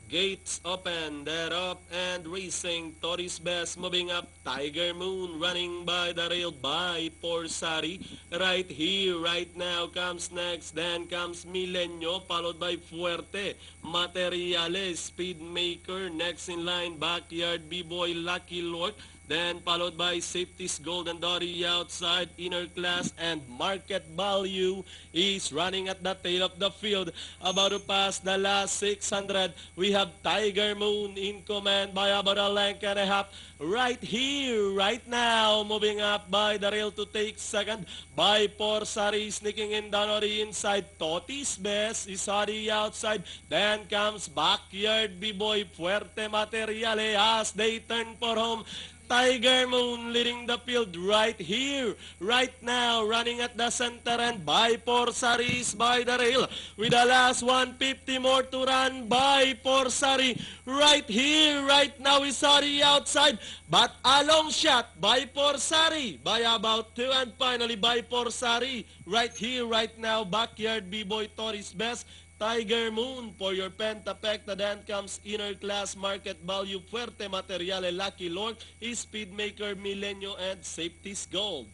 Gates open, dead up and racing. Toris Best moving up. Tiger Moon running by the rail by Porsari. Right here, right now comes next. Then comes Milenio followed by Fuerte. Materiales, Speedmaker. Next in line, Backyard B-Boy, Lucky Lord. Then followed by Safety's Golden Dory outside, Inner Class, and Market Value is running at the tail of the field. About to pass the last 600. We have Tiger Moon in command by about a length and a half. Right here, right now, moving up by the rail to take second. By Porsari sneaking in down on the inside. Totis Best is on the outside. Then comes Backyard B-Boy, Fuerte Materiale as they turn for home. Tiger Moon leading the field right here, right now, running at the center and by Porsaris by the rail. With the last 150 more to run by Porsari. Right here, right now is on the outside. But a long shot by Porsari by about 2 and finally by Porsari. Right here, right now, Backyard B-Boy Toris Best. Tiger Moon for your Pentapecta. Then comes Inner Class, Market Value, Fuerte Materiale, Lucky Lord, Speedmaker, Milenio, and Safety's Gold.